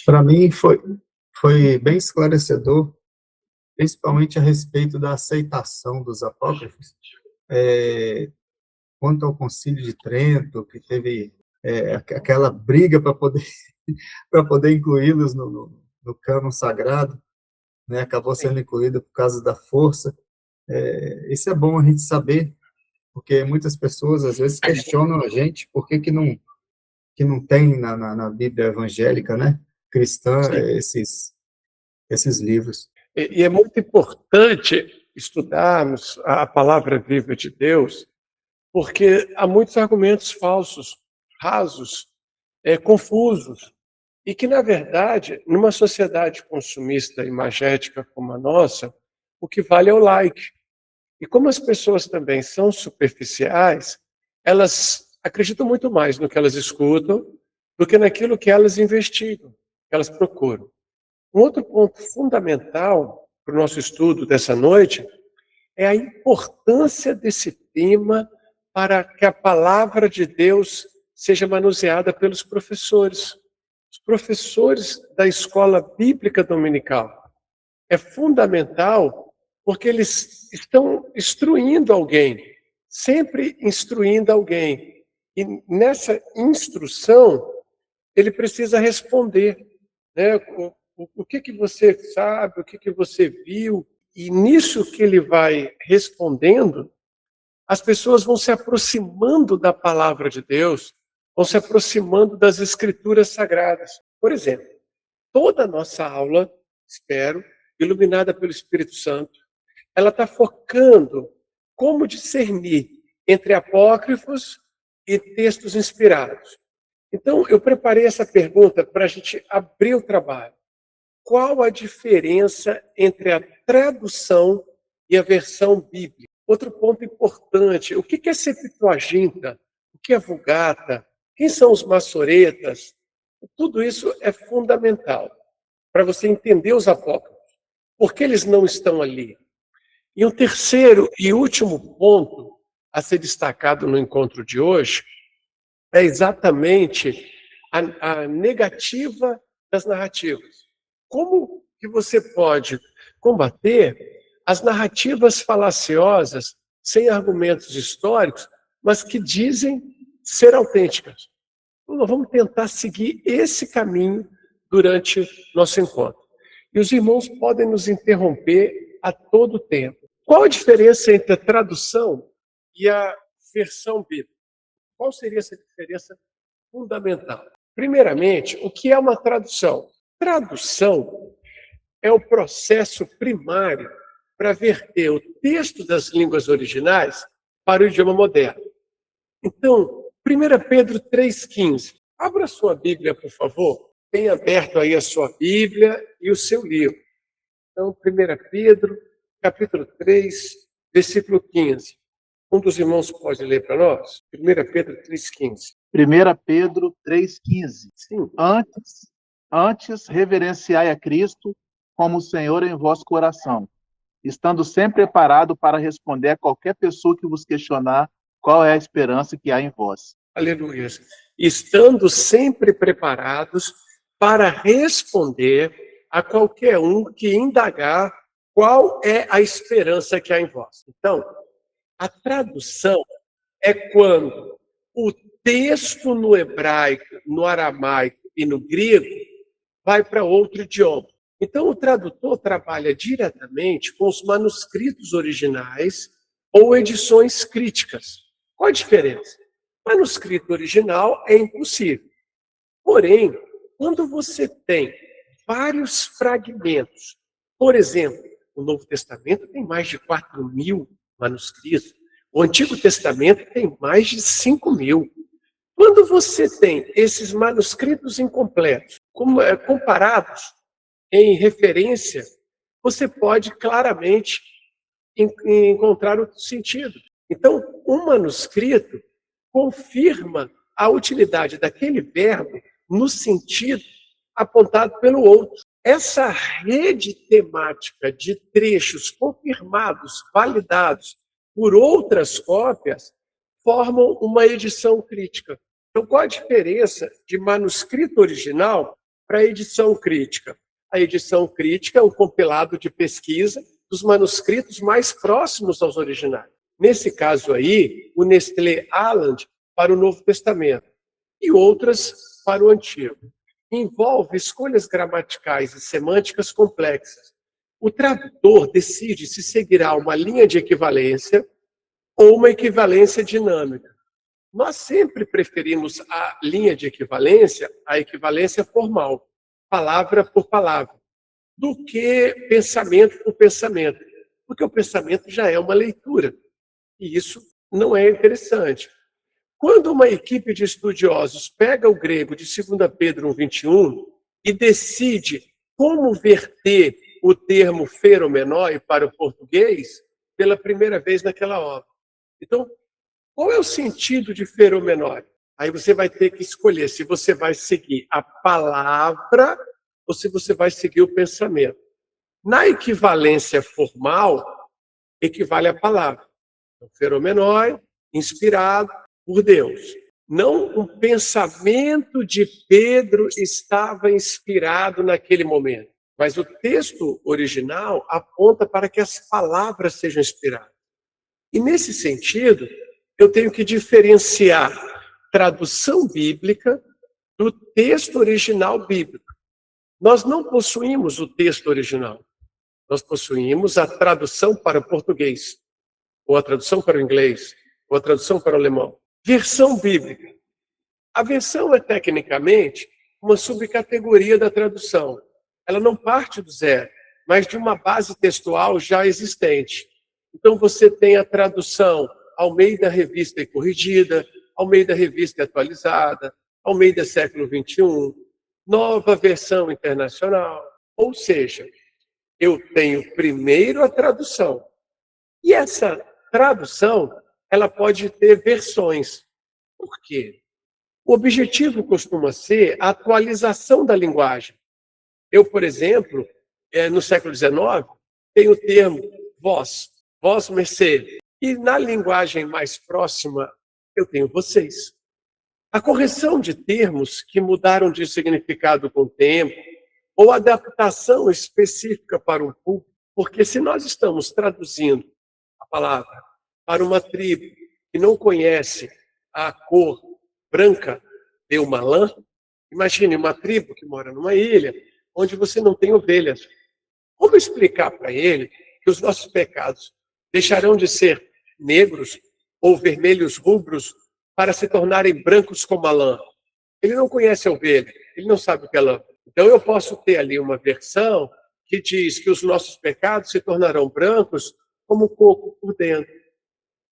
Para mim foi bem esclarecedor, principalmente a respeito da aceitação dos apócrifos, quanto ao Concílio de Trento, que teve aquela briga para poder para poder incluí-los no cânon sagrado, né? Acabou sendo incluído por causa da força. Isso é bom a gente saber, porque muitas pessoas às vezes questionam a gente por que não tem na Bíblia evangélica, né, cristã, esses livros. E é muito importante estudarmos a palavra viva de Deus, porque há muitos argumentos falsos, rasos, confusos, e que, na verdade, numa sociedade consumista imagética como a nossa, o que vale é o like. E como as pessoas também são superficiais, elas acreditam muito mais no que elas escutam do que naquilo que elas investigam, que elas procuram. Um outro ponto fundamental para o nosso estudo dessa noite é a importância desse tema para que a palavra de Deus seja manuseada pelos professores. Os professores da escola bíblica dominical. É fundamental porque eles estão instruindo alguém, sempre instruindo alguém. E nessa instrução, ele precisa responder, né? O que você sabe, o que você viu, e nisso que ele vai respondendo, as pessoas vão se aproximando da palavra de Deus, vão se aproximando das escrituras sagradas. Por exemplo, toda a nossa aula, espero, iluminada pelo Espírito Santo, ela está focando como discernir entre apócrifos e textos inspirados. Então, eu preparei essa pergunta para a gente abrir o trabalho. Qual a diferença entre a tradução e a versão bíblica? Outro ponto importante, o que é Septuaginta? O que é Vulgata? Quem são os maçoretas? Tudo isso é fundamental para você entender os apócrifos. Por que eles não estão ali? E um terceiro e último ponto a ser destacado no encontro de hoje é exatamente a negativa das narrativas. Como que você pode combater as narrativas falaciosas, sem argumentos históricos, mas que dizem ser autênticas? Então, nós vamos tentar seguir esse caminho durante nosso encontro. E os irmãos podem nos interromper a todo tempo. Qual a diferença entre a tradução e a versão bíblica? Qual seria essa diferença fundamental? Primeiramente, o que é uma tradução? Tradução é o processo primário para verter o texto das línguas originais para o idioma moderno. Então, 1 Pedro 3,15. Abra sua Bíblia, por favor. Tenha aberto aí a sua Bíblia e o seu livro. Então, 1 Pedro, capítulo 3, versículo 15. Um dos irmãos pode ler para nós? 1 Pedro 3,15. 1 Pedro 3,15. Sim. Antes reverenciai a Cristo como o Senhor em vosso coração, estando sempre preparado para responder a qualquer pessoa que vos questionar qual é a esperança que há em vós. Aleluia. Estando sempre preparados para responder a qualquer um que indagar qual é a esperança que há em vós. Então, a tradução é quando o texto no hebraico, no aramaico e no grego vai para outro idioma. Então, o tradutor trabalha diretamente com os manuscritos originais ou edições críticas. Qual a diferença? Manuscrito original é impossível. Porém, quando você tem vários fragmentos, por exemplo, o Novo Testamento tem mais de 4.000 manuscritos, o Antigo Testamento tem mais de 5.000. Quando você tem esses manuscritos incompletos, comparados em referência, você pode claramente encontrar outro sentido. Então, um manuscrito confirma a utilidade daquele verbo no sentido apontado pelo outro. Essa rede temática de trechos confirmados, validados por outras cópias, formam uma edição crítica. Então, qual a diferença de manuscrito original para a edição crítica. A edição crítica é um compilado de pesquisa dos manuscritos mais próximos aos originais. Nesse caso aí, o Nestlé Aland para o Novo Testamento e outras para o Antigo. Envolve escolhas gramaticais e semânticas complexas. O tradutor decide se seguirá uma linha de equivalência ou uma equivalência dinâmica. Nós sempre preferimos a linha de equivalência, a equivalência formal, palavra por palavra, do que pensamento por pensamento, porque o pensamento já é uma leitura, e isso não é interessante. Quando uma equipe de estudiosos pega o grego de 2 Pedro 1,21 e decide como verter o termo feromenoi para o português, pela primeira vez naquela obra. Então, qual é o sentido de feromenoi? Aí você vai ter que escolher se você vai seguir a palavra ou se você vai seguir o pensamento. Na equivalência formal, equivale à palavra. O feromenoi, inspirado por Deus. Não um pensamento de Pedro estava inspirado naquele momento, mas o texto original aponta para que as palavras sejam inspiradas. E nesse sentido, eu tenho que diferenciar tradução bíblica do texto original bíblico. Nós não possuímos o texto original. Nós possuímos a tradução para o português, ou a tradução para o inglês, ou a tradução para o alemão. Versão bíblica. A versão é, tecnicamente, uma subcategoria da tradução. Ela não parte do zero, mas de uma base textual já existente. Então, você tem a tradução Almeida Revista e Corrigida, Almeida Revista e Atualizada, Almeida Século XXI, Nova Versão Internacional. Ou seja, eu tenho primeiro a tradução. E essa tradução, ela pode ter versões. Por quê? O objetivo costuma ser a atualização da linguagem. Eu, por exemplo, no século XIX, tenho o termo vós mercê. E na linguagem mais próxima, eu tenho vocês. A correção de termos que mudaram de significado com o tempo, ou adaptação específica para um público, porque se nós estamos traduzindo a palavra para uma tribo que não conhece a cor branca de uma lã, imagine uma tribo que mora numa ilha, onde você não tem ovelhas. Como explicar para ele que os nossos pecados deixarão de ser negros ou vermelhos rubros para se tornarem brancos como a lã? Ele não conhece a ovelha, ele não sabe o que é lã. Então eu posso ter ali uma versão que diz que os nossos pecados se tornarão brancos como coco por dentro.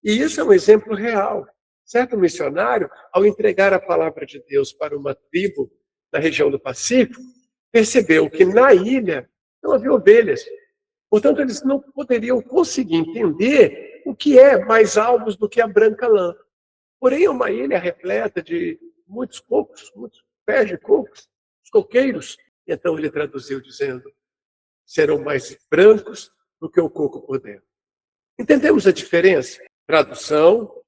E isso é um exemplo real. Certo missionário, ao entregar a palavra de Deus para uma tribo na região do Pacífico, percebeu que na ilha não havia ovelhas. Portanto, eles não poderiam conseguir entender o que é mais alvos do que a branca lã. Porém, é uma ilha repleta de muitos cocos, muitos pés de cocos, os coqueiros. E então ele traduziu dizendo, serão mais brancos do que o coco por dentro. Entendemos a diferença? Tradução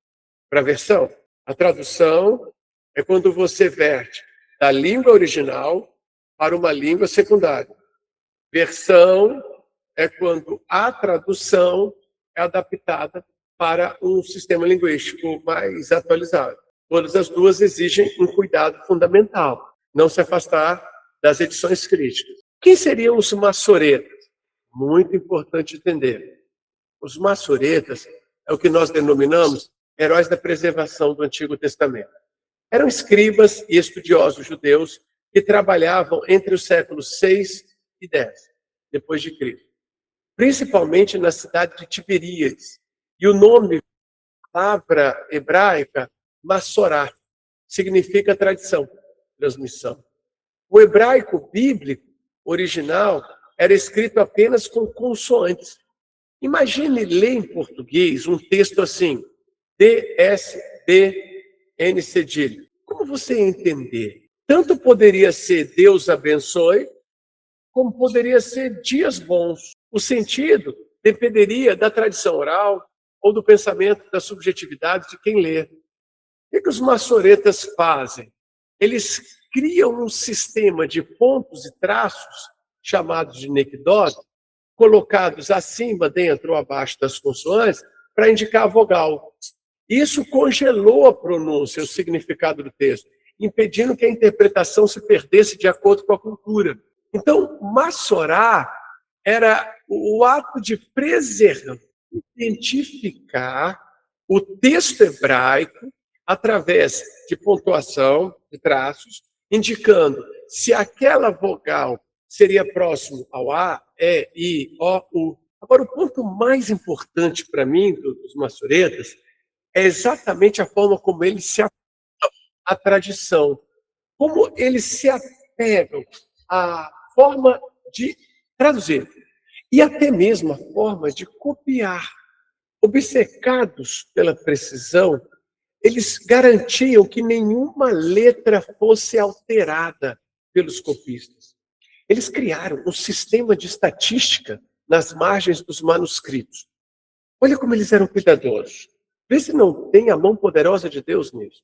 para versão. A tradução é quando você verte da língua original para uma língua secundária. Versão é quando a tradução é adaptada para um sistema linguístico mais atualizado. Todas as duas exigem um cuidado fundamental, não se afastar das edições críticas. Quem seriam os maçoretas? Muito importante entender. Os maçoretas é o que nós denominamos heróis da preservação do Antigo Testamento. Eram escribas e estudiosos judeus que trabalhavam entre os séculos 6 e 10, depois de Cristo. Principalmente na cidade de Tiberíades. E o nome, palavra hebraica, Massorá, significa tradição, transmissão. O hebraico bíblico original era escrito apenas com consoantes. Imagine ler em português um texto assim, DSB-N cedilha. Como você entender? Tanto poderia ser Deus abençoe, como poderia ser dias bons. O sentido dependeria da tradição oral ou do pensamento, da subjetividade de quem lê. O que os maçoretas fazem? Eles criam um sistema de pontos e traços, chamados de nequidot, colocados acima, dentro ou abaixo das consoantes, para indicar a vogal. Isso congelou a pronúncia, o significado do texto, impedindo que a interpretação se perdesse de acordo com a cultura. Então, Massorá era o ato de preservar, identificar o texto hebraico através de pontuação, de traços, indicando se aquela vogal seria próximo ao A, E, I, O, U. Agora, o ponto mais importante para mim dos massoretas é exatamente a forma como eles se apegam à tradição, como eles se apegam à forma de traduzir e até mesmo a forma de copiar. Obcecados pela precisão, eles garantiam que nenhuma letra fosse alterada pelos copistas. Eles criaram um sistema de estatística nas margens dos manuscritos. Olha como eles eram cuidadosos. Vê se não tem a mão poderosa de Deus nisso.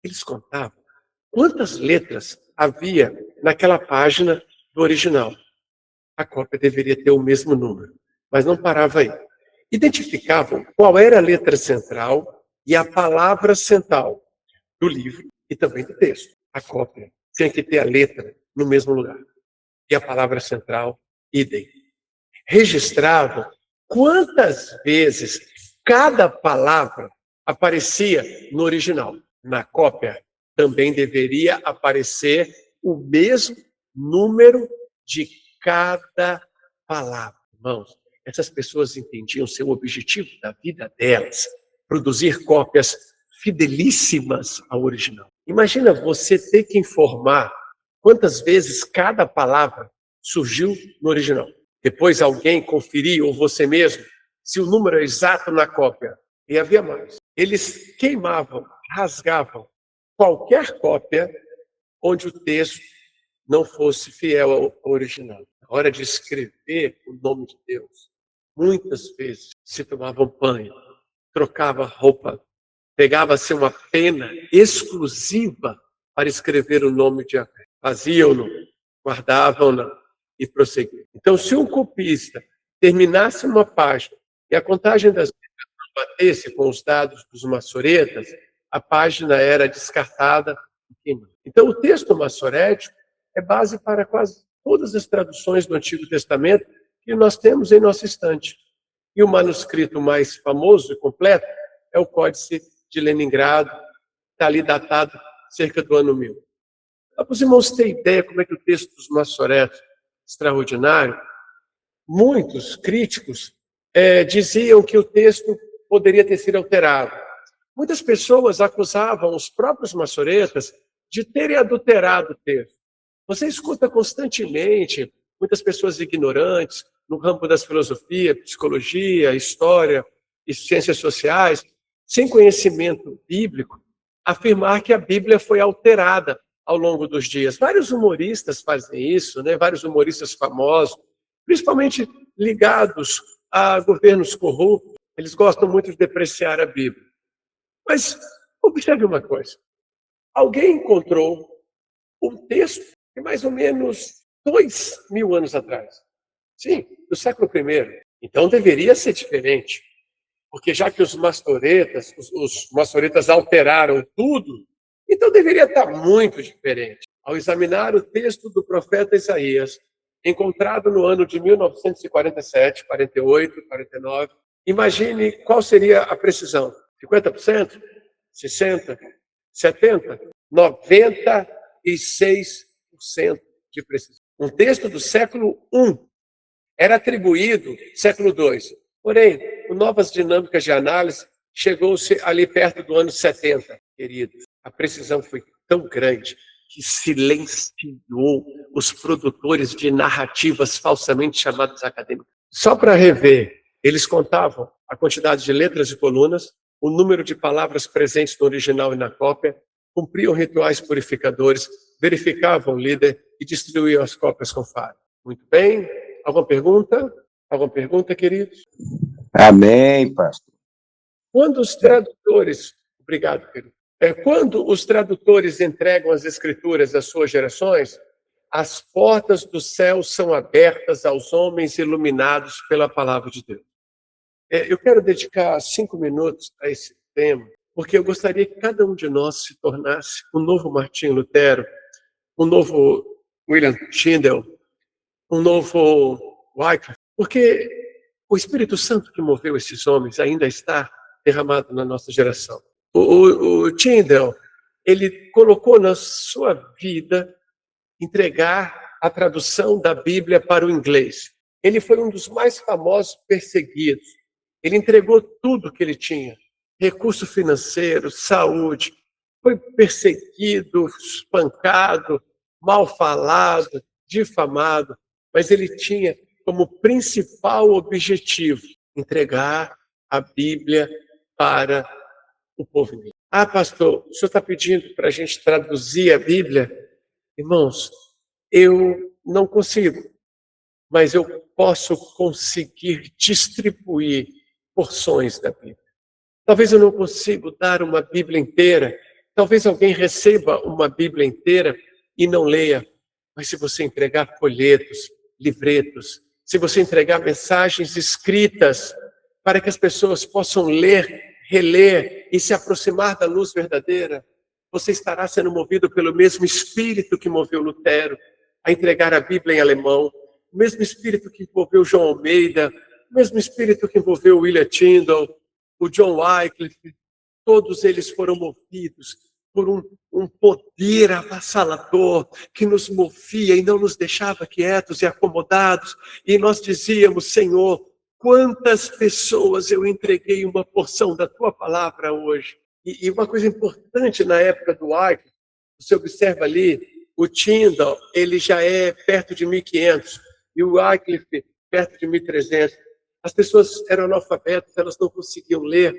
Eles contavam quantas letras havia naquela página do original. A cópia deveria ter o mesmo número, mas não parava aí. Identificavam qual era a letra central e a palavra central do livro e também do texto. A cópia tinha que ter a letra no mesmo lugar. E a palavra central, idem. Registravam quantas vezes cada palavra aparecia no original. Na cópia também deveria aparecer o mesmo número de cada palavra. Irmãos, essas pessoas entendiam seu objetivo da vida delas, produzir cópias fidelíssimas ao original. Imagina você ter que informar quantas vezes cada palavra surgiu no original. Depois alguém conferir, ou você mesmo, se o número é exato na cópia. E havia mais. Eles queimavam, rasgavam qualquer cópia onde o texto não fosse fiel ao original. Na hora de escrever o nome de Deus, muitas vezes se tomavam banho, trocava roupa, pegava-se uma pena exclusiva para escrever o nome de Yahvé. Faziam-no, guardavam-na e prosseguiam. Então, se um copista terminasse uma página e a contagem das letras não batesse com os dados dos massoretas, a página era descartada e queimada. Então, o texto massorético é base para quase todas as traduções do Antigo Testamento que nós temos em nossa estante. E o manuscrito mais famoso e completo é o Códice de Leningrado, está ali datado cerca do ano 1000. Para os irmãos terem ideia como é que o texto dos massoretos é extraordinário, muitos críticos diziam que o texto poderia ter sido alterado. Muitas pessoas acusavam os próprios massoretas de terem adulterado o texto. Você escuta constantemente muitas pessoas ignorantes no campo das filosofias, psicologia, história e ciências sociais, sem conhecimento bíblico, afirmar que a Bíblia foi alterada ao longo dos dias. Vários humoristas fazem isso, né? Vários humoristas famosos, principalmente ligados a governos corruptos, eles gostam muito de depreciar a Bíblia. Mas observe uma coisa, alguém encontrou um texto de mais ou menos 2000 anos atrás. Sim, do século I. Então deveria ser diferente. Porque já que os massoretas alteraram tudo, então deveria estar muito diferente. Ao examinar o texto do profeta Isaías, encontrado no ano de 1947, 48, 49, imagine qual seria a precisão. 50%? 60%? 70%? 96% de precisão. Um texto do século I era atribuído século II. Porém, com novas dinâmicas de análise, chegou-se ali perto do ano 70, queridos. A precisão foi tão grande que silenciou os produtores de narrativas falsamente chamadas acadêmicas. Só para rever, eles contavam a quantidade de letras e colunas, o número de palavras presentes no original e na cópia, cumpriam rituais purificadores, verificavam o líder e distribuíam as cópias com faro. Muito bem. Alguma pergunta? Alguma pergunta, queridos? Amém, pastor. Quando os tradutores... Obrigado, querido. Quando os tradutores entregam as escrituras às suas gerações, as portas do céu são abertas aos homens iluminados pela palavra de Deus. Eu quero dedicar 5 minutos a esse tema, porque eu gostaria que cada um de nós se tornasse um novo Martinho Lutero, um novo William Tyndale, um novo Wycliffe, porque o Espírito Santo que moveu esses homens ainda está derramado na nossa geração. O Tyndale, ele colocou na sua vida entregar a tradução da Bíblia para o inglês. Ele foi um dos mais famosos perseguidos. Ele entregou tudo que ele tinha, recurso financeiro, saúde, foi perseguido, espancado, mal falado, difamado, mas ele tinha como principal objetivo entregar a Bíblia para o povo inglês. Ah, pastor, o senhor está pedindo para a gente traduzir a Bíblia? Irmãos, eu não consigo, mas eu posso conseguir distribuir porções da Bíblia. Talvez eu não consiga dar uma Bíblia inteira, talvez alguém receba uma Bíblia inteira e não leia, mas se você entregar folhetos, livretos, se você entregar mensagens escritas para que as pessoas possam ler, reler e se aproximar da luz verdadeira, você estará sendo movido pelo mesmo Espírito que moveu Lutero a entregar a Bíblia em alemão, o mesmo Espírito que envolveu João Almeida, o mesmo Espírito que envolveu William Tyndale, o John Wycliffe. Todos eles foram movidos por um poder avassalador que nos movia e não nos deixava quietos e acomodados. E nós dizíamos: Senhor, quantas pessoas eu entreguei uma porção da Tua palavra hoje. E uma coisa importante na época do Wycliffe, você observa ali, o Tyndale, ele já é perto de 1500 e o Wycliffe perto de 1300. As pessoas eram analfabetas, elas não conseguiam ler.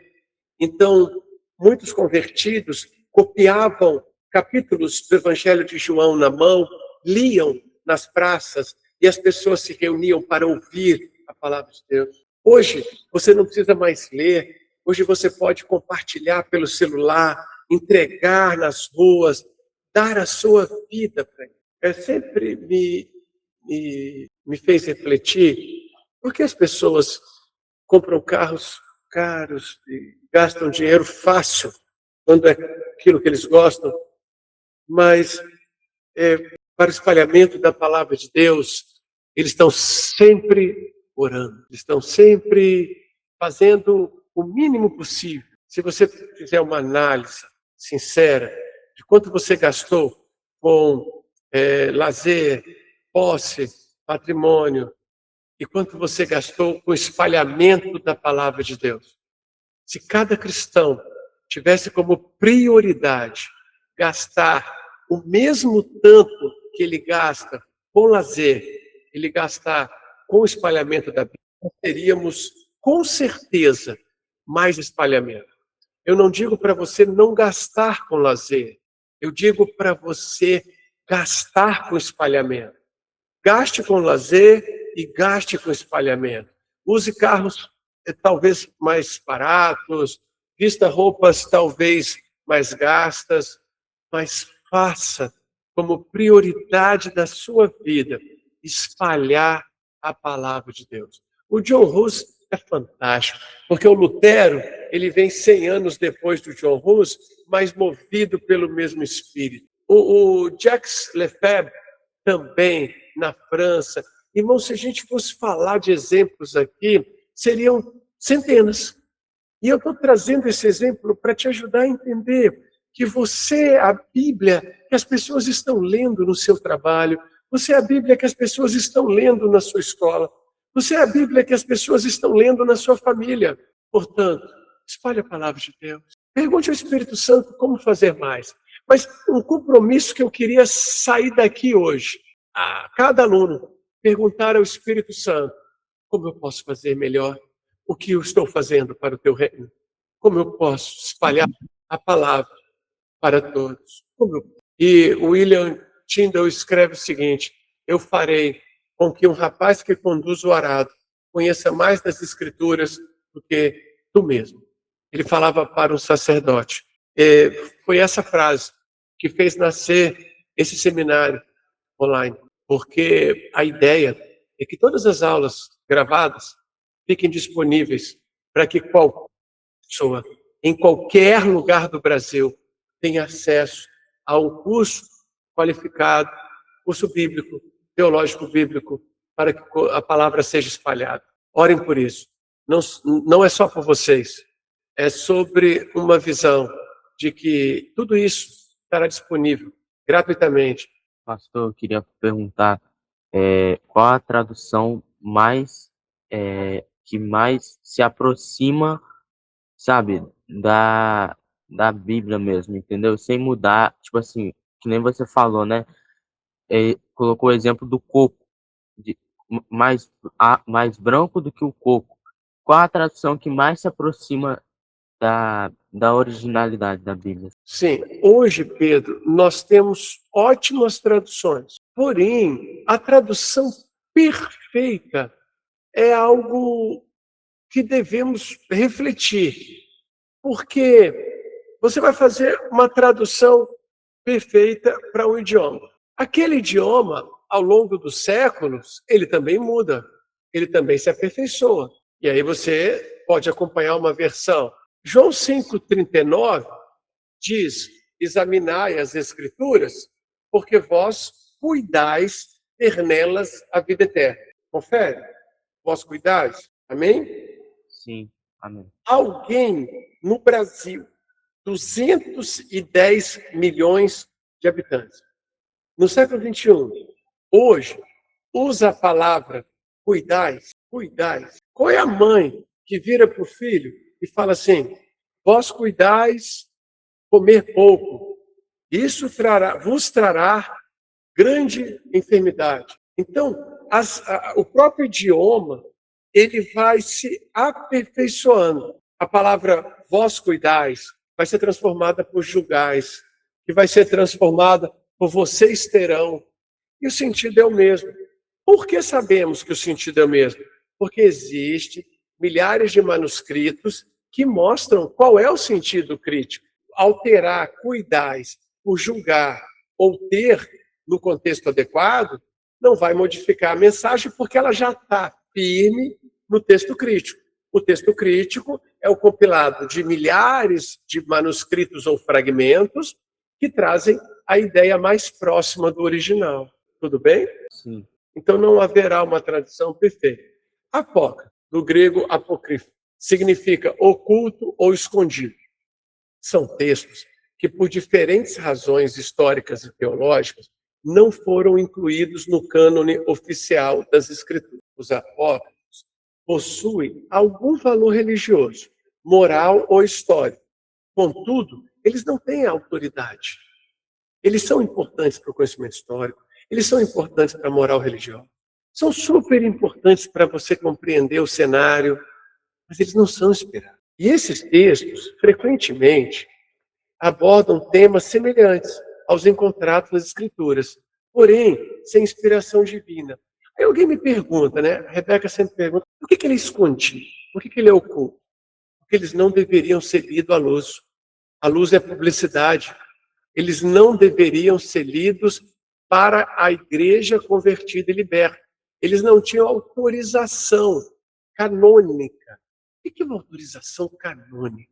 Então, muitos convertidos copiavam capítulos do Evangelho de João na mão, liam nas praças e as pessoas se reuniam para ouvir a palavra de Deus. Hoje, você não precisa mais ler. Hoje você pode compartilhar pelo celular, entregar nas ruas, dar a sua vida para ele. Sempre me fez refletir por que as pessoas compram carros caros e gastam dinheiro fácil quando é aquilo que eles gostam, mas para o espalhamento da palavra de Deus, eles estão sempre orando, estão sempre fazendo o mínimo possível. Se você fizer uma análise sincera de quanto você gastou com lazer, posse, patrimônio, e quanto você gastou com o espalhamento da palavra de Deus. Se cada cristão tivesse como prioridade gastar o mesmo tanto que ele gasta com lazer, ele gastar com o espalhamento da Bíblia, nós teríamos, com certeza, mais espalhamento. Eu não digo para você não gastar com lazer, eu digo para você gastar com espalhamento. Gaste com lazer e gaste com espalhamento. Use carros talvez mais baratos, vista roupas talvez mais gastas, mas faça como prioridade da sua vida espalhar a palavra de Deus. O John Hus é fantástico, porque o Lutero, ele vem 100 anos depois do John Hus, mas movido pelo mesmo Espírito. O Jacques Lefebvre também, na França. Irmão, se a gente fosse falar de exemplos aqui, seriam centenas. E eu estou trazendo esse exemplo para te ajudar a entender que você é a Bíblia que as pessoas estão lendo no seu trabalho, você é a Bíblia que as pessoas estão lendo na sua escola, você é a Bíblia que as pessoas estão lendo na sua família. Portanto, espalhe a palavra de Deus. Pergunte ao Espírito Santo como fazer mais. Mas um compromisso que eu queria sair daqui hoje, a cada aluno, perguntar ao Espírito Santo: como eu posso fazer melhor o que eu estou fazendo para o teu reino? Como eu posso espalhar a palavra para todos? E o William Tyndale escreve o seguinte: eu farei com que um rapaz que conduz o arado conheça mais das Escrituras do que tu mesmo. Ele falava para um sacerdote. foi essa frase que fez nascer esse seminário online, porque a ideia é que todas as aulas gravadas fiquem disponíveis para que qualquer pessoa, em qualquer lugar do Brasil, tenha acesso a um curso qualificado, curso bíblico, teológico bíblico, para que a palavra seja espalhada. Orem por isso. Não é só por vocês, é sobre uma visão de que tudo isso estará disponível gratuitamente. Pastor, eu queria perguntar qual a tradução que mais se aproxima, sabe, da Bíblia mesmo, entendeu? Sem mudar, tipo assim, que nem você falou, né? Colocou o exemplo do coco, mais branco do que o coco. Qual a tradução que mais se aproxima da originalidade da Bíblia? Sim, hoje, Pedro, nós temos ótimas traduções. Porém, a tradução perfeita é algo que devemos refletir. Porque você vai fazer uma tradução perfeita para um idioma. Aquele idioma, ao longo dos séculos, ele também muda, ele também se aperfeiçoa. E aí você pode acompanhar uma versão. João 5,39 diz: examinai as Escrituras, porque vós cuidais ter nelas a vida eterna. Confere? Vós cuidais? Amém? Sim, amém. Alguém no Brasil, 210 milhões de habitantes, no século XXI, hoje, usa a palavra cuidais, cuidais. Qual é a mãe que vira para o filho e fala assim: vós cuidais comer pouco, isso vos trará grande enfermidade. Então, o próprio idioma, ele vai se aperfeiçoando. A palavra vós cuidais vai ser transformada por julgais, que vai ser transformada por vocês terão. E o sentido é o mesmo. Por que sabemos que o sentido é o mesmo? Porque existe milhares de manuscritos que mostram qual é o sentido crítico. Alterar, cuidais, por julgar ou ter no contexto adequado, não vai modificar a mensagem porque ela já está firme no texto crítico. O texto crítico é o compilado de milhares de manuscritos ou fragmentos que trazem a ideia mais próxima do original. Tudo bem? Sim. Então não haverá uma tradução perfeita. Apócrifo, do grego apócrifo, significa oculto ou escondido. São textos que, por diferentes razões históricas e teológicas, não foram incluídos no cânone oficial das Escrituras. Os apócrifos possuem algum valor religioso, moral ou histórico. Contudo, eles não têm autoridade. Eles são importantes para o conhecimento histórico, eles são importantes para a moral religiosa. São super importantes para você compreender o cenário, mas eles não são inspirados. E esses textos, frequentemente, abordam temas semelhantes aos encontrados nas Escrituras, porém, sem inspiração divina. Aí alguém me pergunta, né? A Rebeca sempre pergunta, por que ele é escondido? Por que ele é oculto? Porque eles não deveriam ser lidos à luz. A luz é publicidade. Eles não deveriam ser lidos para a igreja convertida e liberta. Eles não tinham autorização canônica. O que é uma autorização canônica?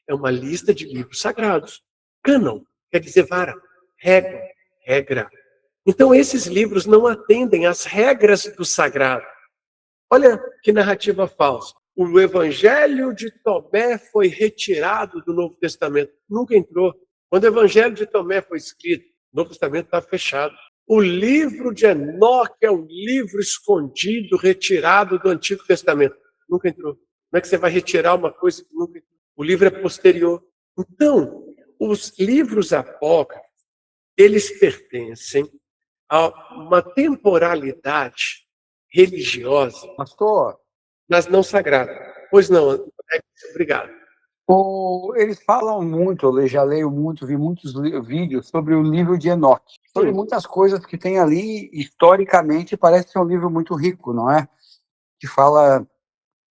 É uma lista de livros sagrados. Cânon quer dizer vara, regra, regra. Então esses livros não atendem às regras do sagrado. Olha que narrativa falsa. O Evangelho de Tomé foi retirado do Novo Testamento. Nunca entrou. Quando o Evangelho de Tomé foi escrito, o Novo Testamento está fechado. O livro de Enoque é um livro escondido, retirado do Antigo Testamento. Nunca entrou. Como é que você vai retirar uma coisa que nunca entrou? O livro é posterior. Então, os livros apócrifos, eles pertencem a uma temporalidade religiosa, Pastor, mas não sagrada. Pois não, obrigado. eles falam muito, eu já leio muito, vi muitos vídeos sobre o livro de Enoque, sobre muitas coisas que tem ali, historicamente, parece ser um livro muito rico, não é? Que fala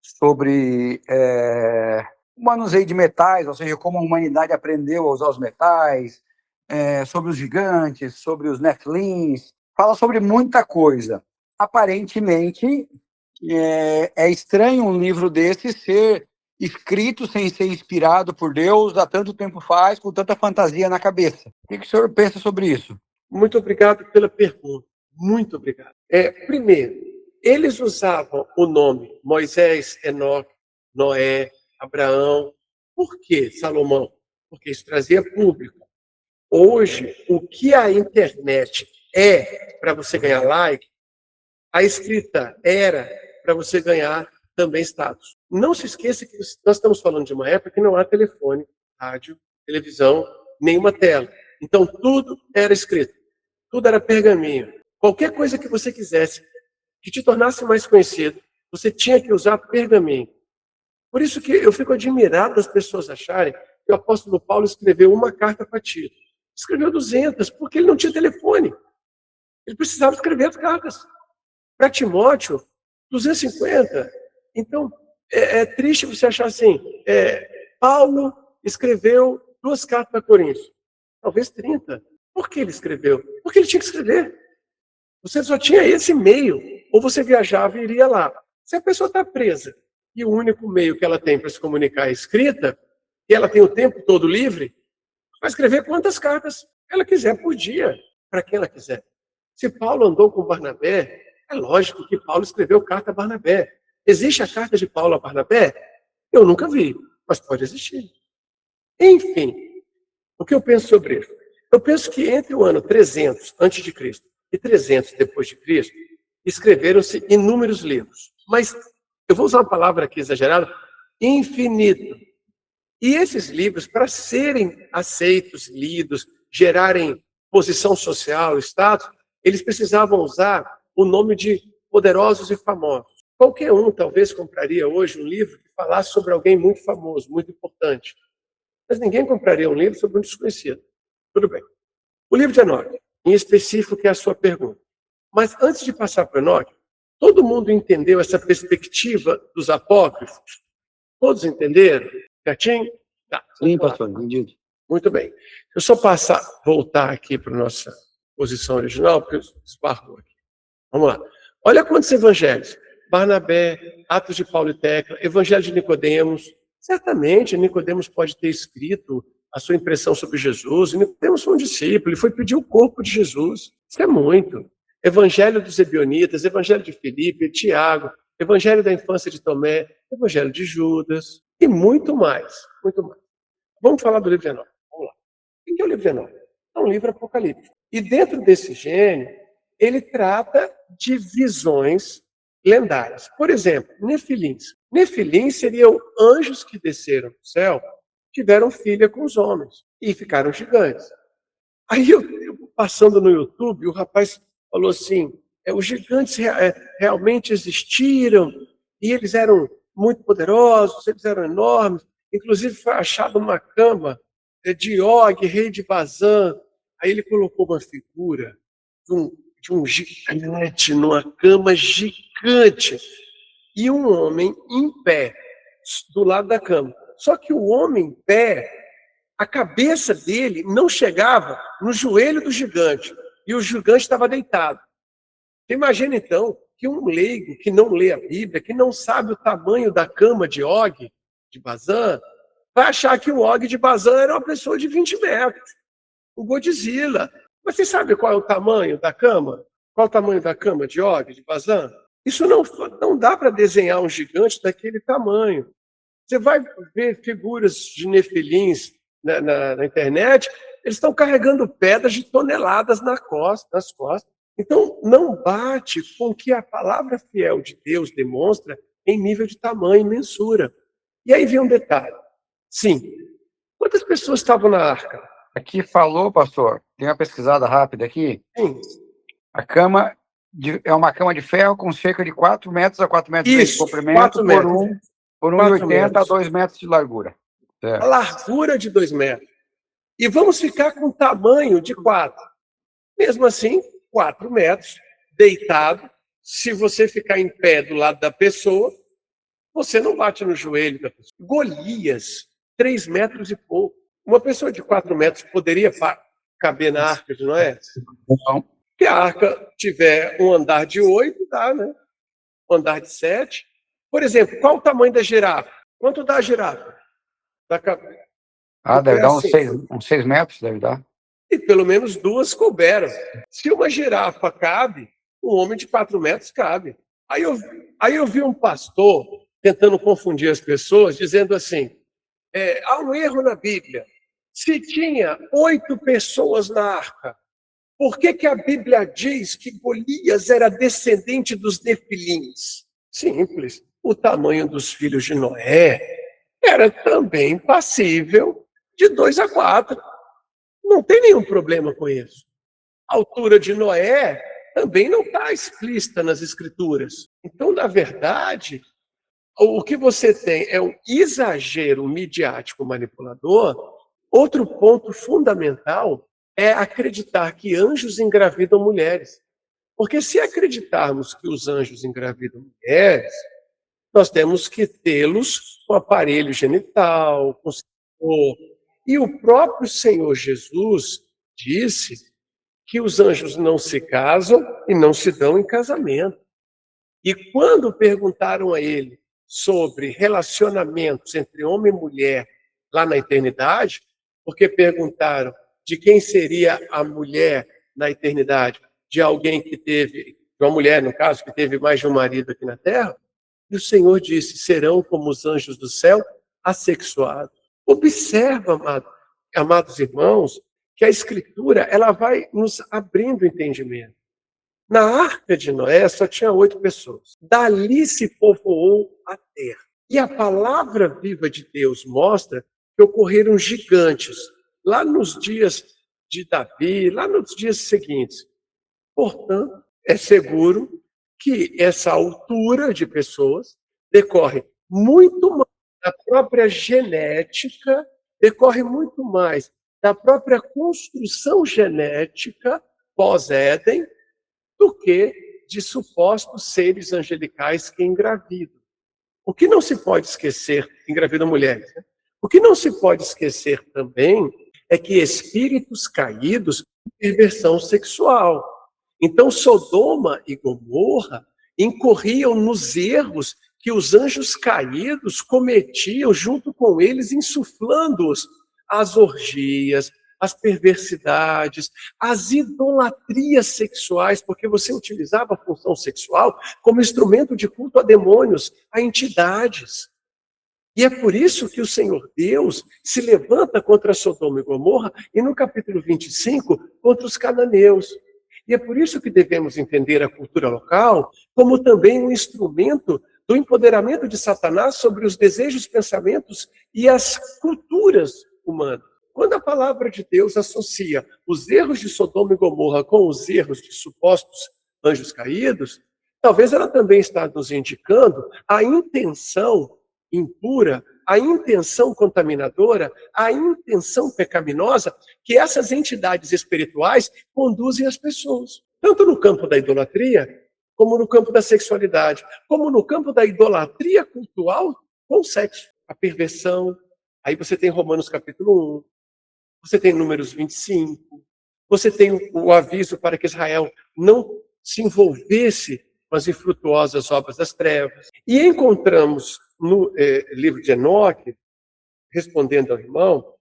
sobre o manuseio de metais, ou seja, como a humanidade aprendeu a usar os metais, sobre os gigantes, sobre os Nephilims, fala sobre muita coisa. Aparentemente, é estranho um livro desse ser escrito sem ser inspirado por Deus há tanto tempo faz, com tanta fantasia na cabeça. O que o senhor pensa sobre isso? Muito obrigado pela pergunta. Muito obrigado. Primeiro, eles usavam o nome Moisés, Enoque, Noé, Abraão. Por quê, Salomão? Porque isso trazia público. Hoje, o que a internet é para você ganhar like, a escrita era para você ganhar também status. Não se esqueça que nós estamos falando de uma época que não há telefone, rádio, televisão, nenhuma tela. Então, tudo era escrito. Tudo era pergaminho. Qualquer coisa que você quisesse que te tornasse mais conhecido, você tinha que usar pergaminho. Por isso que eu fico admirado das pessoas acharem que o apóstolo Paulo escreveu uma carta para Tito. Escreveu 200, porque ele não tinha telefone. Ele precisava escrever as cartas. Para Timóteo, 250. Então, é triste você achar assim, Paulo escreveu 2 cartas para Coríntios, talvez 30. Por que ele escreveu? Porque ele tinha que escrever. Você só tinha esse meio, ou você viajava e iria lá. Se a pessoa está presa e o único meio que ela tem para se comunicar é escrita, e ela tem o tempo todo livre, vai escrever quantas cartas ela quiser por dia, para quem ela quiser. Se Paulo andou com Barnabé, é lógico que Paulo escreveu carta a Barnabé. Existe a carta de Paulo a Barnabé? Eu nunca vi, mas pode existir. Enfim, o que eu penso sobre isso? Eu penso que entre o ano 300 a.C. e 300 depois de Cristo, escreveram-se inúmeros livros. Mas eu vou usar uma palavra aqui exagerada, infinito. E esses livros, para serem aceitos, lidos, gerarem posição social, status, eles precisavam usar o nome de poderosos e famosos. Qualquer um talvez compraria hoje um livro que falasse sobre alguém muito famoso, muito importante. Mas ninguém compraria um livro sobre um desconhecido. Tudo bem. O livro de Enoque, em específico, que é a sua pergunta. Mas antes de passar para Enoque, todo mundo entendeu essa perspectiva dos apócrifos? Todos entenderam? Certinho? Tá. Sim, pastor, entendido. Muito bem. Eu só voltar aqui para a nossa posição original, porque eu esbarrou aqui. Vamos lá. Olha quantos evangelhos. Barnabé, Atos de Paulo e Tecla, Evangelho de Nicodemos. Certamente, Nicodemos pode ter escrito a sua impressão sobre Jesus. Nicodemos foi um discípulo, ele foi pedir o corpo de Jesus. Isso é muito. Evangelho dos Ebionitas, Evangelho de Filipe, Tiago, Evangelho da infância de Tomé, Evangelho de Judas e muito mais, muito mais. Vamos falar do livro de Enoque. Vamos lá. O que é o livro de Enoque? É um livro apocalíptico. E dentro desse gênero, ele trata de visões lendárias. Por exemplo, Nefilins. Nefilins seriam anjos que desceram do céu, tiveram filha com os homens e ficaram gigantes. Aí eu passando no YouTube, o rapaz falou assim, os gigantes realmente existiram e eles eram muito poderosos, eles eram enormes. Inclusive foi achada uma cama de Og, rei de Bazã. Aí ele colocou uma figura de um gigante numa cama gigante e um homem em pé do lado da cama. Só que o homem em pé, a cabeça dele não chegava no joelho do gigante e o gigante estava deitado. Imagina então que um leigo que não lê a Bíblia, que não sabe o tamanho da cama de Og, de Bazã, vai achar que o Og de Bazã era uma pessoa de 20 metros, o Godzilla. Mas você sabe qual é o tamanho da cama? Qual é o tamanho da cama de Og, de Bazã? Isso não dá para desenhar um gigante daquele tamanho. Você vai ver figuras de nefilins na internet, eles estão carregando pedras de toneladas nas costas. Então, não bate com o que a palavra fiel de Deus demonstra em nível de tamanho e mensura. E aí vem um detalhe. Sim, quantas pessoas estavam na arca? Aqui falou, pastor, tem uma pesquisada rápida aqui. Sim. A cama é uma cama de ferro com cerca de 4 metros a 4 metros de comprimento 4 metros. por 1,80 a 2 metros de largura. Certo. A largura de 2 metros. E vamos ficar com o tamanho de 4. Mesmo assim, 4 metros, deitado. Se você ficar em pé do lado da pessoa, você não bate no joelho da pessoa. Golias, 3 metros e pouco. Uma pessoa de 4 metros poderia caber na arca de Noé? Não. Se a arca tiver um andar de 8, dá, né? Um andar de 7. Por exemplo, qual o tamanho da girafa? Quanto dá a girafa? Deve dar assim, uns 6 metros, deve dar. E pelo menos 2 couberam. Se uma girafa cabe, um homem de 4 metros cabe. Aí eu vi um pastor tentando confundir as pessoas, dizendo assim, há um erro na Bíblia. Se tinha 8 pessoas na arca, por que a Bíblia diz que Golias era descendente dos nefilins? Simples. O tamanho dos filhos de Noé era também passível de 2 a 4. Não tem nenhum problema com isso. A altura de Noé também não está explícita nas Escrituras. Então, na verdade, o que você tem é um exagero midiático manipulador. Outro ponto fundamental é acreditar que anjos engravidam mulheres. Porque se acreditarmos que os anjos engravidam mulheres, nós temos que tê-los com aparelho genital, com sensor. E o próprio Senhor Jesus disse que os anjos não se casam e não se dão em casamento. E quando perguntaram a ele sobre relacionamentos entre homem e mulher lá na eternidade, porque perguntaram de quem seria a mulher na eternidade, de alguém que teve, de uma mulher, no caso, que teve mais de um marido aqui na Terra, e o Senhor disse, serão como os anjos do céu, assexuados. Observa, amados irmãos, que a Escritura ela vai nos abrindo entendimento. Na arca de Noé só tinha 8 pessoas. Dali se povoou a terra. E a palavra viva de Deus mostra que ocorreram gigantes lá nos dias de Davi, lá nos dias seguintes. Portanto, é seguro que essa altura de pessoas decorre muito mais da própria genética, decorre muito mais da própria construção genética pós-Éden do que de supostos seres angelicais que engravidam. O que não se pode esquecer, engravidam mulheres, né? O que não se pode esquecer também é que espíritos caídos têm perversão sexual. Então, Sodoma e Gomorra incorriam nos erros que os anjos caídos cometiam junto com eles, insuflando-os as orgias, as perversidades, as idolatrias sexuais, porque você utilizava a função sexual como instrumento de culto a demônios, a entidades. E é por isso que o Senhor Deus se levanta contra Sodoma e Gomorra e no capítulo 25 contra os cananeus. E é por isso que devemos entender a cultura local como também um instrumento do empoderamento de Satanás sobre os desejos, pensamentos e as culturas humanas. Quando a palavra de Deus associa os erros de Sodoma e Gomorra com os erros de supostos anjos caídos, talvez ela também está nos indicando a intenção impura, a intenção contaminadora, a intenção pecaminosa que essas entidades espirituais conduzem as pessoas. Tanto no campo da idolatria, como no campo da sexualidade, como no campo da idolatria cultural com o sexo, a perversão. Aí você tem Romanos capítulo 1, você tem Números 25, você tem o aviso para que Israel não se envolvesse com as infrutuosas obras das trevas. E encontramos no livro de Enoque, respondendo ao irmão,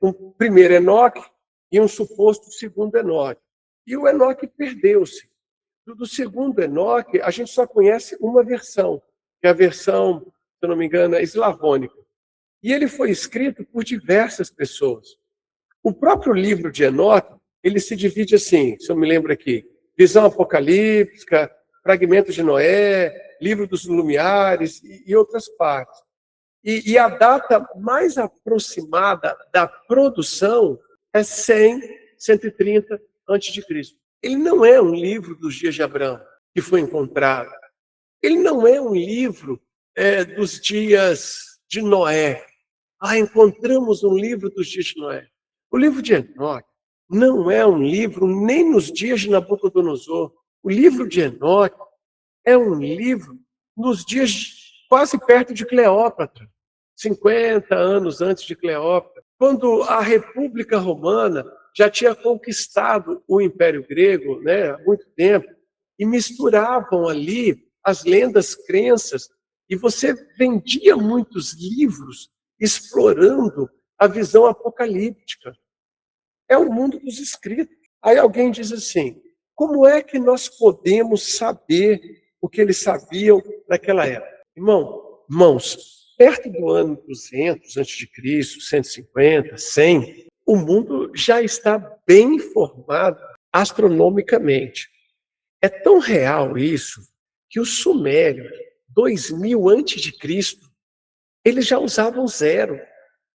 um primeiro Enoque e um suposto segundo Enoque. E o Enoque perdeu-se. Do segundo Enoque, a gente só conhece uma versão, que é a versão, se eu não me engano, eslavônica. E ele foi escrito por diversas pessoas. O próprio livro de Enoque, ele se divide assim, se eu me lembro aqui, visão apocalíptica, fragmentos de Noé, livro dos lumiares e outras partes. E a data mais aproximada da produção é 100, 130 a.C. Ele não é um livro dos dias de Abraão, que foi encontrado. Ele não é um livro dos dias de Noé. Encontramos um livro dos dias de Noé. O livro de Enoque não é um livro nem nos dias de Nabucodonosor. O livro de Enoque é um livro nos dias quase perto de Cleópatra, 50 anos antes de Cleópatra, quando a República Romana já tinha conquistado o Império Grego, né, há muito tempo, e misturavam ali as lendas, crenças, e você vendia muitos livros explorando a visão apocalíptica. É o mundo dos escritos. Aí alguém diz assim, como é que nós podemos saber o que eles sabiam naquela época? Irmãos, perto do ano 200 a.C., 150, 100, o mundo já está bem formado astronomicamente. É tão real isso que os sumérios, 2000 a.C., eles já usavam zero,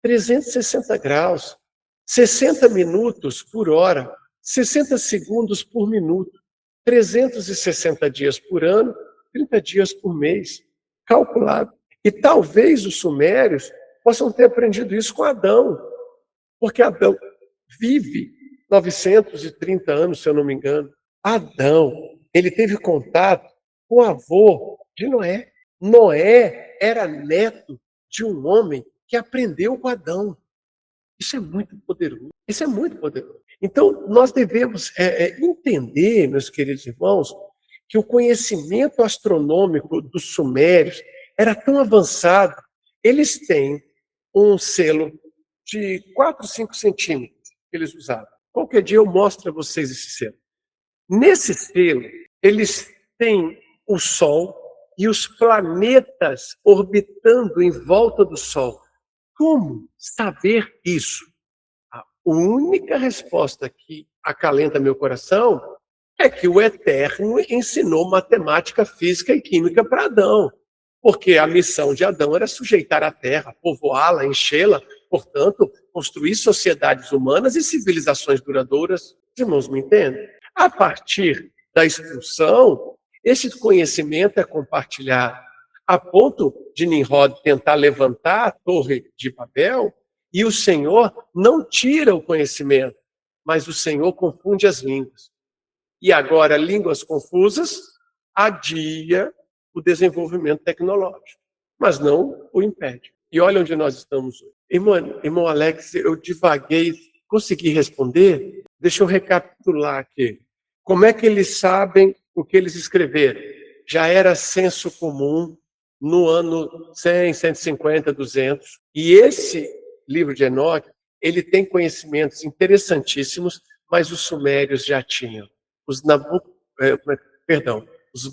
360 graus, 60 minutos por hora, 60 segundos por minuto, 360 dias por ano, 30 dias por mês, calculado. E talvez os sumérios possam ter aprendido isso com Adão, porque Adão vive 930 anos, se eu não me engano. Adão, ele teve contato com o avô de Noé. Noé era neto de um homem que aprendeu com Adão. Isso é muito poderoso. Isso é muito poderoso. Então, nós devemos entender, meus queridos irmãos, que o conhecimento astronômico dos sumérios era tão avançado. Eles têm um selo de 4, 5 centímetros que eles usavam. Qualquer dia eu mostro a vocês esse selo. Nesse selo, eles têm o Sol e os planetas orbitando em volta do Sol. Como saber isso? A única resposta que acalenta meu coração é que o Eterno ensinou matemática, física e química para Adão. Porque a missão de Adão era sujeitar a terra, povoá-la, enchê-la, portanto, construir sociedades humanas e civilizações duradouras. Os irmãos me entendem? A partir da expulsão, esse conhecimento é compartilhado, a ponto de Nimrod tentar levantar a torre de Babel, e o Senhor não tira o conhecimento, mas o Senhor confunde as línguas. E agora, línguas confusas adia o desenvolvimento tecnológico, mas não o impede. E olha onde nós estamos hoje. Irmão Alex, eu divaguei, consegui responder? Deixa eu recapitular aqui. Como é que eles sabem o que eles escreveram? Já era senso comum no ano 100, 150, 200. E esse livro de Enoque, ele tem conhecimentos interessantíssimos, mas os sumérios já tinham. Os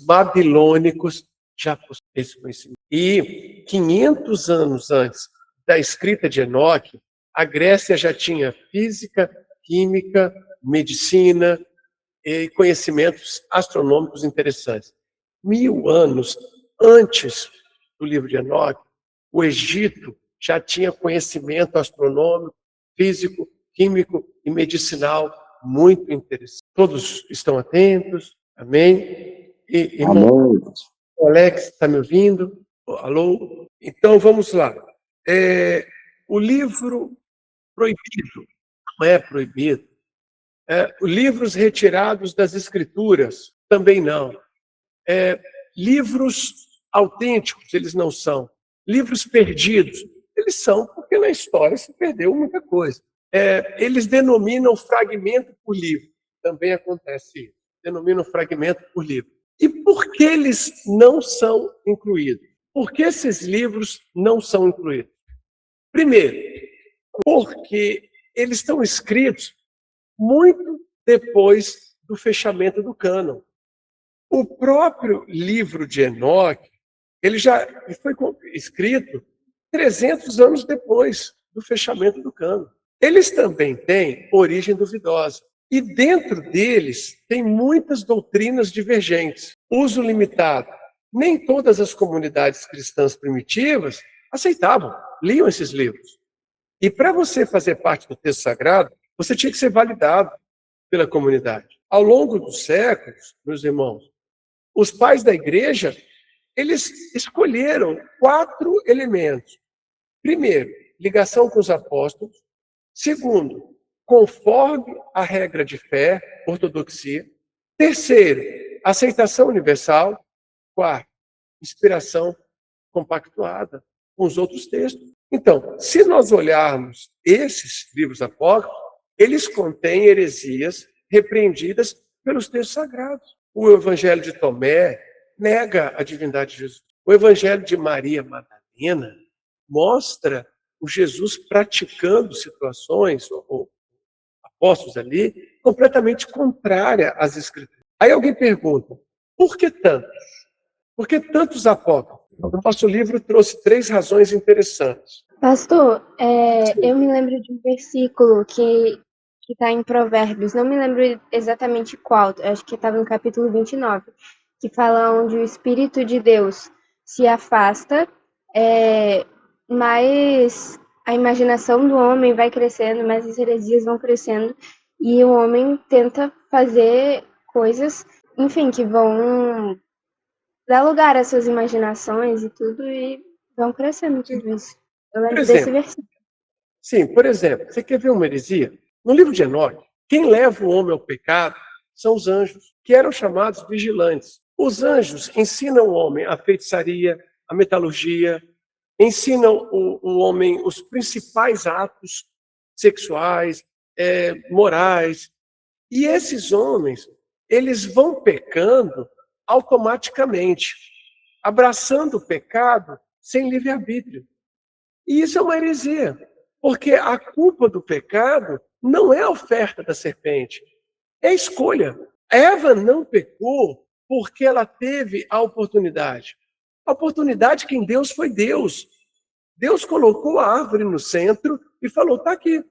babilônicos já possuíam esse conhecimento. E 500 anos antes da escrita de Enoque, a Grécia já tinha física, química, medicina e conhecimentos astronômicos interessantes. 1000 anos antes do livro de Enoque, o Egito já tinha conhecimento astronômico, físico, químico e medicinal muito interessante. Todos estão atentos? Amém? E, irmão, o Alex está me ouvindo? Alô? Então, vamos lá. O livro proibido, não é proibido. Livros retirados das escrituras, também não. Livros autênticos, eles não são. Livros perdidos, eles são porque na história se perdeu muita coisa. Eles denominam fragmento por livro, também acontece isso. Denominam fragmento por livro. E por que eles não são incluídos? Por que esses livros não são incluídos? Primeiro, porque eles estão escritos muito depois do fechamento do cânon. O próprio livro de Enoque, ele foi escrito 300 anos depois do fechamento do cânon. Eles também têm origem duvidosa. E dentro deles tem muitas doutrinas divergentes. Uso limitado. Nem todas as comunidades cristãs primitivas aceitavam, liam esses livros. E para você fazer parte do texto sagrado, você tinha que ser validado pela comunidade. Ao longo dos séculos, meus irmãos, os pais da igreja, eles escolheram 4 elementos. Primeiro, ligação com os apóstolos. Segundo, conforme a regra de fé, ortodoxia. Terceiro, aceitação universal. Quarto, inspiração compactuada com os outros textos. Então, se nós olharmos esses livros apócrifos, eles contêm heresias repreendidas pelos textos sagrados. O Evangelho de Tomé nega a divindade de Jesus. O Evangelho de Maria Madalena mostra o Jesus praticando situações, ou apóstolos ali, completamente contrária às Escrituras. Aí alguém pergunta, por que tantos? Por que tantos apócrifos? O nosso livro trouxe 3 razões interessantes. Pastor, eu me lembro de um versículo que está em Provérbios, não me lembro exatamente qual, acho que estava no capítulo 29, que fala onde o Espírito de Deus se afasta, mas a imaginação do homem vai crescendo, mas as heresias vão crescendo, e o homem tenta fazer coisas, enfim, que vão dar lugar às suas imaginações e tudo, e vão crescendo tudo isso. Eu Por lembro desse exemplo, versículo. sim, por exemplo, você quer ver uma heresia? No livro de Enoque, quem leva o homem ao pecado são os anjos, que eram chamados vigilantes. Os anjos ensinam o homem a feitiçaria, a metalurgia, ensinam o homem os principais atos sexuais, morais. E esses homens, eles vão pecando automaticamente, abraçando o pecado sem livre-arbítrio. E isso é uma heresia, porque a culpa do pecado não é a oferta da serpente, é a escolha. Eva não pecou porque ela teve a oportunidade. A oportunidade que em Deus foi Deus. Deus colocou a árvore no centro e falou, está aqui.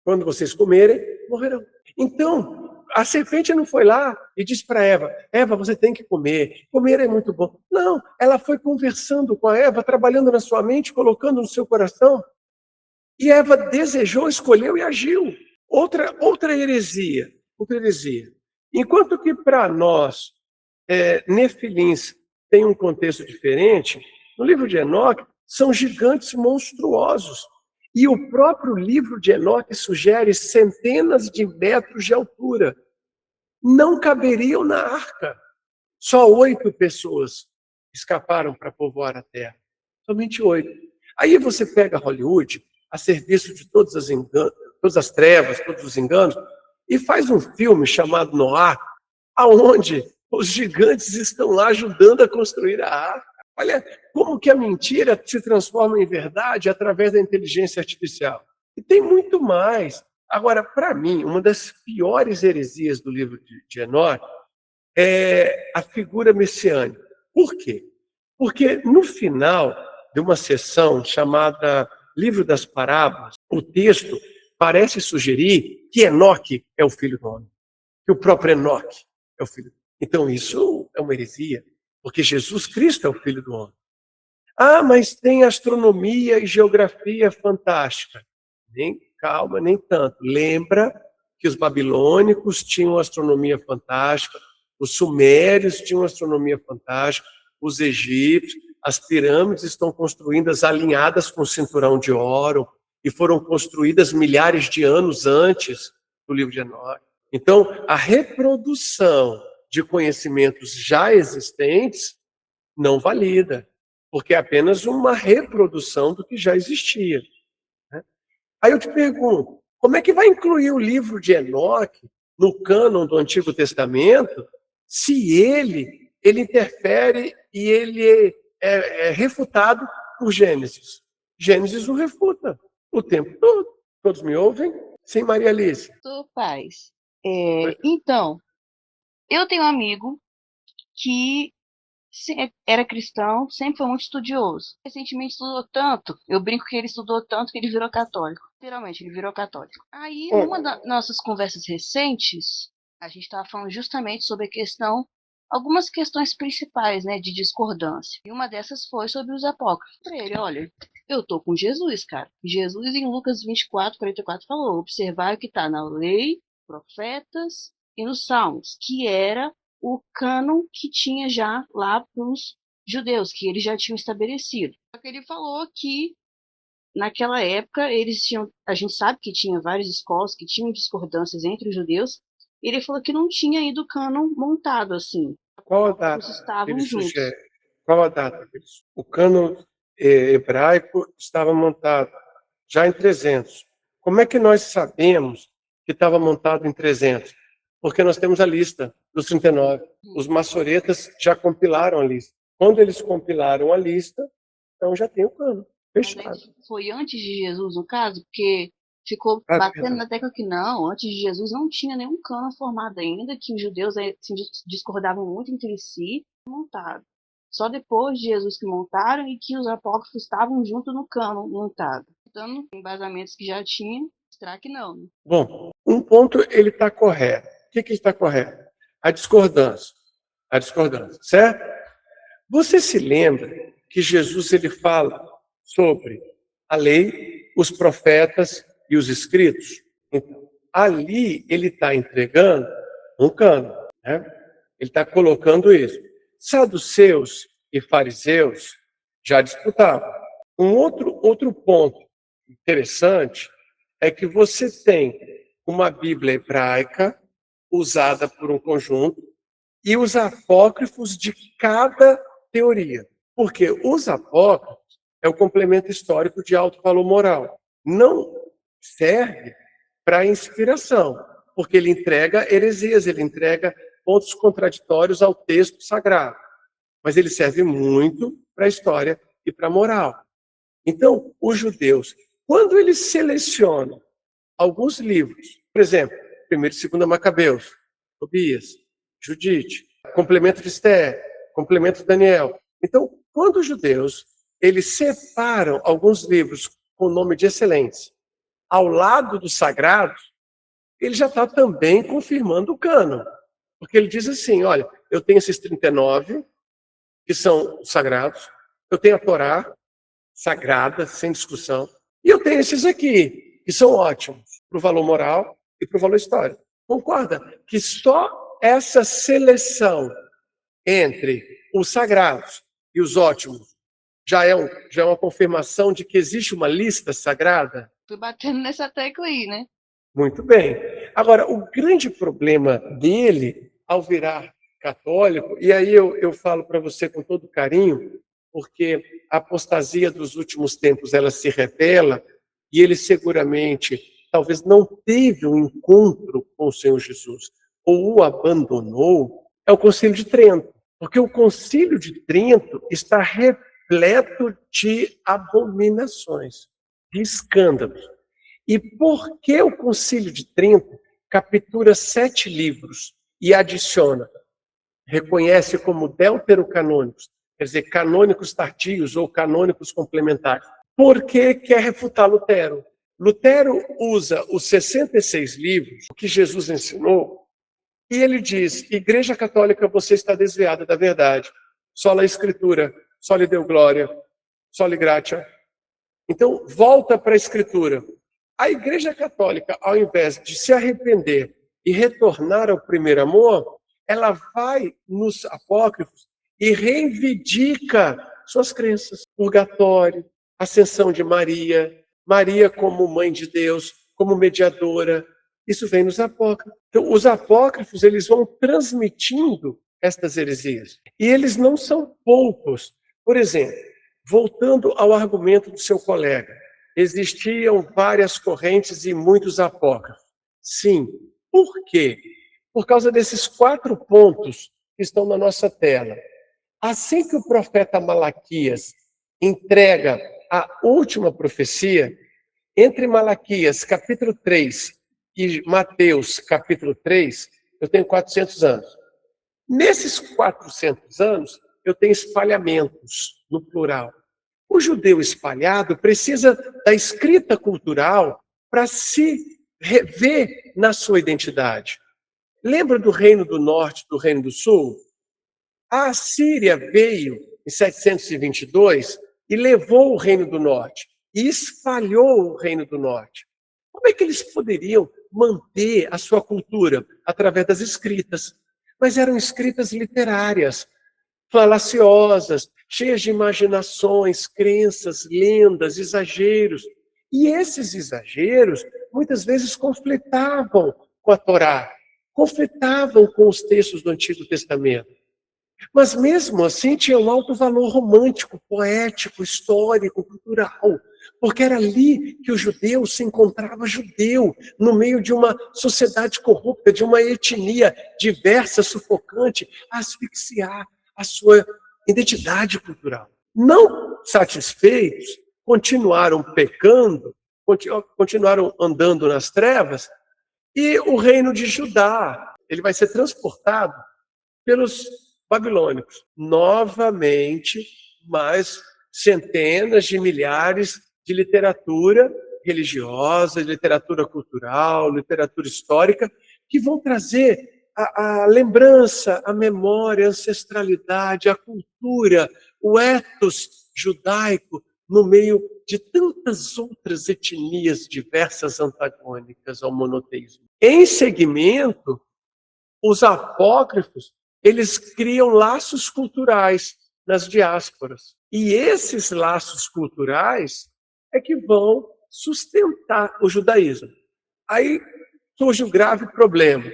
Quando vocês comerem, morrerão. Então, a serpente não foi lá e disse para Eva, Eva, você tem que comer. Comer é muito bom. Não, ela foi conversando com a Eva, trabalhando na sua mente, colocando no seu coração. E Eva desejou, escolheu e agiu. Outra heresia. Enquanto que para nós, nefilins tem um contexto diferente, no livro de Enoque são gigantes monstruosos. E o próprio livro de Enoque sugere centenas de metros de altura. Não caberiam na arca. Só 8 pessoas escaparam para povoar a terra. Somente 8. Aí você pega Hollywood, a serviço de todas as trevas, todos os enganos, e faz um filme chamado Noá, aonde os gigantes estão lá ajudando a construir a arca. Olha como que a mentira se transforma em verdade através da inteligência artificial. E tem muito mais. Agora, para mim, uma das piores heresias do livro de Enoque é a figura messiânica. Por quê? Porque no final de uma sessão chamada Livro das Parábolas, o texto parece sugerir que Enoque é o filho do homem, que o próprio Enoque é o filho do homem. Então isso é uma heresia, porque Jesus Cristo é o filho do homem. Ah, mas tem astronomia e geografia fantástica. Calma, nem tanto. Lembra que os babilônicos tinham astronomia fantástica, os sumérios tinham astronomia fantástica, os egípcios, as pirâmides estão construídas alinhadas com o cinturão de Órion e foram construídas milhares de anos antes do livro de Enoque. Então, a reprodução de conhecimentos já existentes não valida, porque é apenas uma reprodução do que já existia. Né? Aí eu te pergunto, como é que vai incluir o livro de Enoque no cânon do Antigo Testamento se ele interfere e ele é refutado por Gênesis? Gênesis o refuta o tempo todo. Todos me ouvem? Sim, Maria Alice. Paz. Então, eu tenho um amigo que era cristão, sempre foi muito estudioso. Recentemente estudou tanto, eu brinco que ele estudou tanto que ele virou católico. Literalmente, ele virou católico. Aí, numa das nossas conversas recentes, a gente estava falando justamente sobre a questão, algumas questões principais, né, de discordância. E uma dessas foi sobre os apócrifos. Para ele, olha, eu tô com Jesus, cara. Jesus em Lucas 24:44 falou, observar o que está na lei, profetas e nos salmos, que era o cânon que tinha já lá para os judeus, que eles já tinham estabelecido. Só que ele falou que naquela época eles tinham, a gente sabe que tinha várias escolas que tinham discordâncias entre os judeus, e ele falou que não tinha ainda o cânon montado assim. Qual a data Eles estavam ele juntos. sugere? Qual a data disso? O cânon hebraico estava montado já em 300. Como é que nós sabemos que estava montado em 300? Porque nós temos a lista dos 39. Os maçoretas já compilaram a lista. Quando eles compilaram a lista, então já tem o cânon fechado. Foi antes de Jesus, no caso? Porque ficou batendo na tecla que não, antes de Jesus não tinha nenhum cânon formado ainda, que os judeus assim, discordavam muito entre si, montado. Só depois de Jesus que montaram e que os apócrifos estavam junto no cânon montado. Então, embasamentos que já tinha, será que não? Né? Bom, um ponto ele está correto. O que ele está correto? A discordância. A discordância, certo? Você se lembra que Jesus ele fala sobre a lei, os profetas e os escritos? Então, ali ele está entregando um cânon, né? Ele está colocando isso. Saduceus e fariseus já disputavam. Um outro ponto interessante é que você tem uma Bíblia hebraica usada por um conjunto e os apócrifos de cada teoria. Porque os apócrifos é o complemento histórico de alto valor moral. Não serve para inspiração, porque ele entrega heresias, ele entrega pontos contraditórios ao texto sagrado. Mas ele serve muito para a história e para a moral. Então, os judeus, quando eles selecionam alguns livros, por exemplo, 1º e 2º Macabeus, Tobias, Judite, complemento de Esther, complemento de Daniel. Então, quando os judeus, eles separam alguns livros com nome de excelência ao lado dos sagrados, ele já está também confirmando o cânon. Porque ele diz assim, olha, eu tenho esses 39, que são sagrados, eu tenho a Torá, sagrada, sem discussão, e eu tenho esses aqui, que são ótimos, para o valor moral e para o valor histórico. Concorda que só essa seleção entre os sagrados e os ótimos já é uma confirmação de que existe uma lista sagrada? Fui batendo nessa tecla aí, né? Muito bem. Agora, o grande problema dele, ao virar católico, e aí eu falo para você com todo carinho, porque a apostasia dos últimos tempos, ela se revela, e ele seguramente, talvez não teve um encontro com o Senhor Jesus, ou o abandonou, é o Concílio de Trento. Porque o Concílio de Trento está repleto de abominações, de escândalos. E por que o Concílio de Trento captura 7 livros e adiciona, reconhece como deuterocanônicos, quer dizer, canônicos tardios ou canônicos complementares? Porque quer refutar Lutero. Lutero usa os 66 livros que Jesus ensinou e ele diz, Igreja Católica, você está desviada da verdade. Sola Escritura, soli Deo Glória, soli Gratia. Então, volta para a Escritura. A Igreja Católica, ao invés de se arrepender e retornar ao primeiro amor, ela vai nos apócrifos e reivindica suas crenças. Purgatório, ascensão de Maria, Maria como mãe de Deus, como mediadora. Isso vem nos apócrifos. Então, os apócrifos, eles vão transmitindo estas heresias. E eles não são poucos. Por exemplo, voltando ao argumento do seu colega, existiam várias correntes e muitos apócrifos. Sim. Por quê? Por causa desses 4 pontos que estão na nossa tela. Assim que o profeta Malaquias entrega a última profecia, entre Malaquias, capítulo 3, e Mateus, capítulo 3, eu tenho 400 anos. Nesses 400 anos, eu tenho espalhamentos, no plural. O judeu espalhado precisa da escrita cultural para se rever na sua identidade. Lembra do Reino do Norte, do Reino do Sul? A Assíria veio em 722 e levou o Reino do Norte e espalhou o Reino do Norte. Como é que eles poderiam manter a sua cultura? Através das escritas. Mas eram escritas literárias, falaciosas, cheias de imaginações, crenças, lendas, exageros. E esses exageros, muitas vezes, conflitavam com a Torá, conflitavam com os textos do Antigo Testamento. Mas mesmo assim tinha um alto valor romântico, poético, histórico, cultural, porque era ali que o judeu se encontrava judeu, no meio de uma sociedade corrupta, de uma etnia diversa, sufocante, a asfixiar a sua identidade cultural. Não satisfeitos, continuaram pecando, continuaram andando nas trevas, e o reino de Judá, ele vai ser transportado pelos babilônicos. Novamente, mais centenas de milhares de literatura religiosa, literatura cultural, literatura histórica, que vão trazer a lembrança, a memória, a ancestralidade, a cultura, o ethos judaico no meio de tantas outras etnias diversas antagônicas ao monoteísmo. Em seguimento, os apócrifos, eles criam laços culturais nas diásporas. E esses laços culturais é que vão sustentar o judaísmo. Aí surge o grave problema.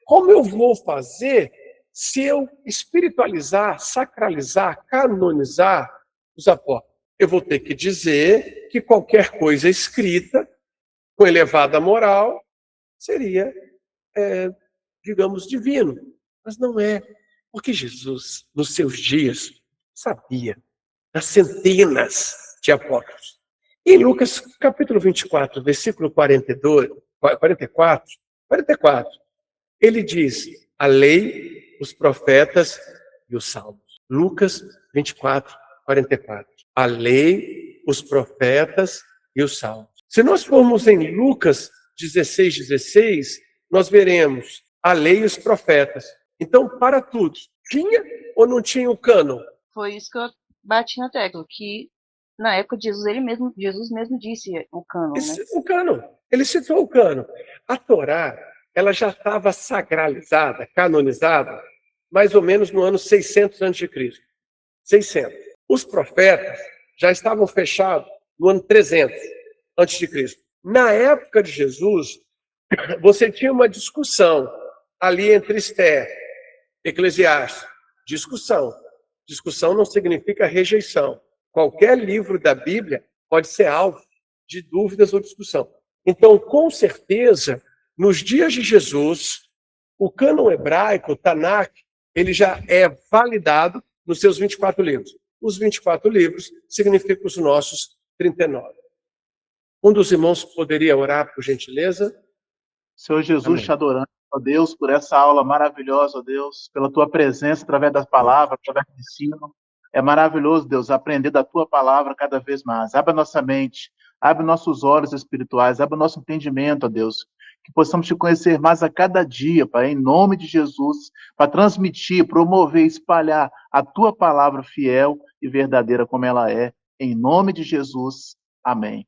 Como eu vou fazer se eu espiritualizar, sacralizar, canonizar os apócrifos? Eu vou ter que dizer que qualquer coisa escrita, com elevada moral, seria, digamos, divino. Mas não é, porque Jesus, nos seus dias, sabia das centenas de apócrifos. E em Lucas, capítulo 24, versículo 44, ele diz: a lei, os profetas e os salmos. Lucas 24, 44. A lei, os profetas e os salmos. Se nós formos em Lucas 16, 16, nós veremos a lei e os profetas. Então, para tudo, tinha ou não tinha o cânon? Foi isso que eu bati na tecla, que na época de Jesus, Jesus mesmo disse o cânon, né? O cânon. Ele citou o cânon. A Torá, ela já estava sacralizada, canonizada, mais ou menos no ano 600 a.C. 600. Os profetas já estavam fechados no ano 300 a.C. Na época de Jesus, você tinha uma discussão ali entre Esther, Eclesiastes. Discussão. Discussão não significa rejeição. Qualquer livro da Bíblia pode ser alvo de dúvidas ou discussão. Então, com certeza, nos dias de Jesus, o cânon hebraico, o Tanakh, ele já é validado nos seus 24 livros. Os 24 livros significam os nossos 39. Um dos irmãos poderia orar, por gentileza? Senhor Jesus, Amém. te adorando, ó Deus, por essa aula maravilhosa, ó Deus, pela tua presença através das palavras, através do ensino. É maravilhoso, Deus, aprender da tua palavra cada vez mais. Abra nossa mente, abre nossos olhos espirituais, abre nosso entendimento, ó Deus, que possamos te conhecer mais a cada dia, Pai, em nome de Jesus, para transmitir, promover, espalhar a tua palavra fiel e verdadeira como ela é. Em nome de Jesus, amém.